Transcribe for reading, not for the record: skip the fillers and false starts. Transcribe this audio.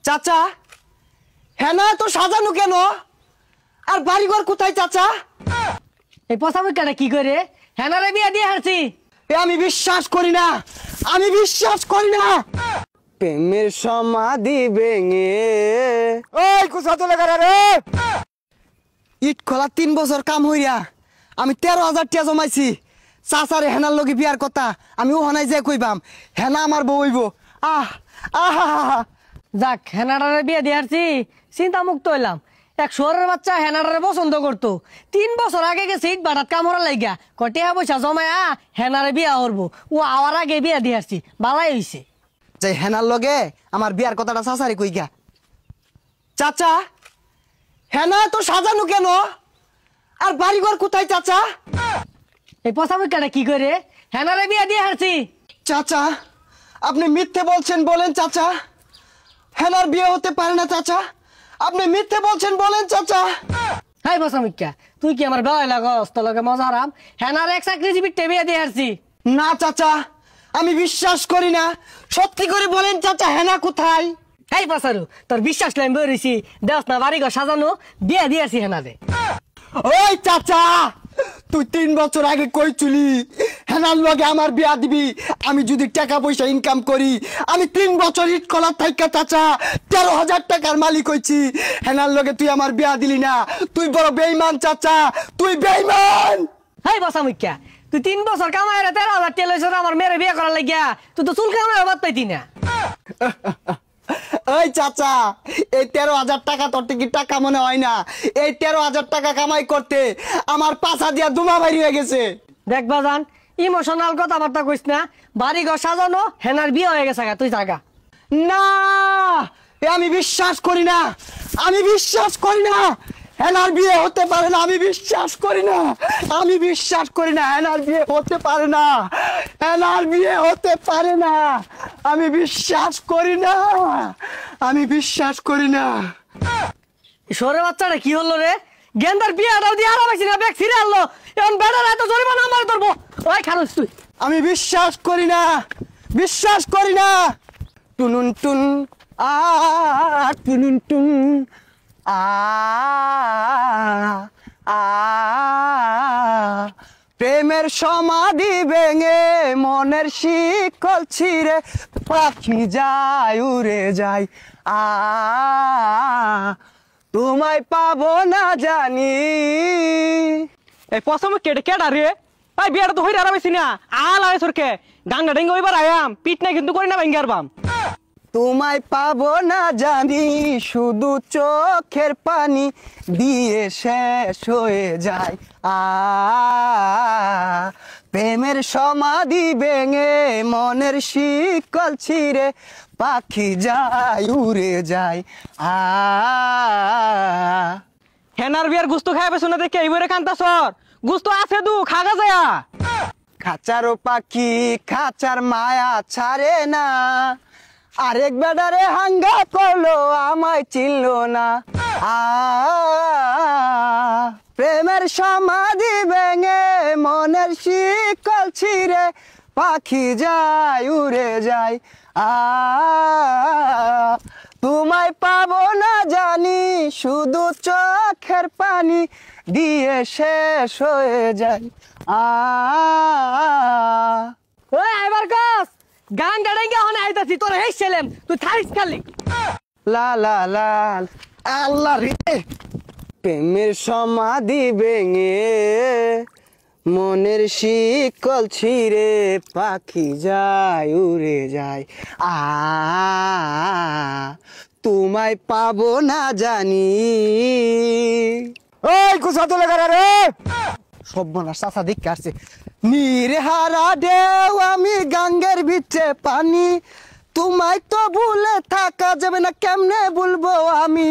চাচা হেনা তো সাজানো কেন? আর বাড়িঘর কোথায় চাচা? এই পচামুখাটা কি করে হেনারে বিয়া দিয়ে হারছি? আমি বিশ্বাস করি না, আমি বিশ্বাস করি না। প্রেমের সমাধি ভেঙে ওই কুসা তো লাগা রে। ইট খোলা 3 বছর কাম হইয়া আমি 13,000 টাকা জমাইছি। চাচারে হেনার লগে বিয়ার কথা আমি ওখানে যাই কইবাম, হেনা আমার বউ হইব। যাক হেনাডারে বিয়া দিয়ে হারছি, চিন্তা মুক্ত হইলাম। এক শহরের বাচ্চা হেনাডারে পছন্দ করতো, 3 বছর আগে গেছে ইট বাটাত কাম হওয়ার লাগিয়া কটিয়া পয়সা জমায়া হেনারে বিয়া করবো। ও আওয়ার আগে বিয়া দিয়ে হারছি, বালাই হইছে। যে হেনার লগে আমার বিয়ার কথাটা চাচারে কই গা। চাচা হেনা তো সাজানো কেন? আর বাড়িঘর কোথায় চাচা? এই পচামুখাটা কি করে হেনারে বিয়া দিয়ে হারছি? চাচা আপনি মিথ্যে বলছেন, বলেন চাচা। হেনার বিয়ে হতে পারে না চাচা, আপনি মিথ্যে বলছেন, বলেন চাচা। হাই পচামুখা, তুই কি আমার বেলায় লাগস? তোর লগে মজা হারাম। হেনার এক চাকরিজীবী বিয়া দিয়ে হারছি। না চাচা আমি বিশ্বাস করি না, সত্যি করে বলেন চাচা হেনা কোথায়? এই পাসারু তোর বিশ্বাস লাইন বেরিয়েছি, দেখ না বাড়িঘর সাজানো বিয়া দিয়েছি হেনারে। ওই চাচা তুই 3 বছর আগে কইছিলি হেনার লগে আমার বিয়া দিবি। আমি যদি টাকা পয়সা ইনকাম করি, আমি 3 বছর ইট কলার থাইকা চাচা 13,000 টাকার মালিক হইছি। হেনার লগে তুই আমার বিয়া দিলি না, তুই বড় বেঈমান চাচা, তুই বেঈমান। হাই পচামুখা, তুই 3 বছর কামাই 13,000 টাকা লইছ আমার মেয়ের বিয়া করার লাগিয়া, তুই তো চুল কামাই বাদ পাইতি না। ওই চাচা এই 13,000 টাকা তোর কি টাকা মনে হয় না? এই 13,000 টাকা কামাই করতে আমার পাছা দিয়া দুমা বাইরে হয়ে গেছে। দেখ বাজান, ইমোশনাল কথাবার্তা কইস না। বাড়িঘর সাজানো হেনার বিয়ে হয়ে গেছে, তুই জাগা। না আমি বিশ্বাস করি না, আমি বিশ্বাস করি না। হেনার বিয়ে হতে পারে না, আমি বিশ্বাস করি না, আমি বিশ্বাস করি না। হেনার বিয়ে হতে পারে না, হেনার বিয়ে হতে পারে না, আমি বিশ্বাস করি না, আমি বিশ্বাস করি না। শহরের বাচ্চাটা কি হলো রে? গেন্দার বিয়াটাও দিয়ে হারাইছি না, ব্যাগ ছিঁড়ে আনলো। এখন বেড়ার এত জরিমানা আমার ধরবো। ওই খারুস তুই। আমি বিশ্বাস করি না, বিশ্বাস করি না। টুনুন টুন আ টুনুন টুন আ আ প্রেমের সমাধি ভেঙে মনের শিকল ছিঁড়ে পাখি যায় উড়ে যায়। তোমায় পাবো না জানি। এই পছন্দ কেটে কেটা রে? ভাই বিয়াটা তো হইরে আরামাইছি না, আল আয় সরকে গাঙ্গা ডেঙ্গা ওইবার আয়াম পিট না কিন্তু করি না ভাঙ্গার বাম। তোমায় পাবো না জানি, শুধু চোখের পানি দিয়ে শেষ হয়ে যায়। প্রেমের সমাধি ভেঙে মনের শিকল ছিঁড়ে পাখি যায় উড়ে যায়। হেনার বিয়ার গুস্ত খাই পেছো না দেখে এইবারে কান্তা সর গুস্ত আছে দু খাগা যায়া। খাঁচারও পাখি খাঁচার মায়া ছাড়ে না, আরেক বেডারে হাঙ্গা করলো আমায় চিনলো না। প্রেমের সমাধি ভেঙে মনের শিকল ছিঁড়ে পাখি যায় উড়ে যায়। তোমায় পাবো না জানি, শুধু চোখের পানি দিয়ে শেষ হয়ে যায়। ওই এবার কস গাঙ্গা ডেঙ্গা হনে আইতাছি, তোর হেই ছেলেম তুই থাইস খালি। লা লা লা আল্লাহ রে। প্রেমের সমাধি ভেঙে মনের শিকল ছিঁড়ে পাখি যায় উড়ে যায়। তোমায় পাবো না জানি। ওই কুসা তো লাগা রে। সর্বনাশ চাচা দেখে আসছে। নির্হারা ঢেউ আমি গাঙ্গের ভিতরে পানি, তোমায় তো ভুলে থাকা যাবে না, কেমনে বলবো আমি।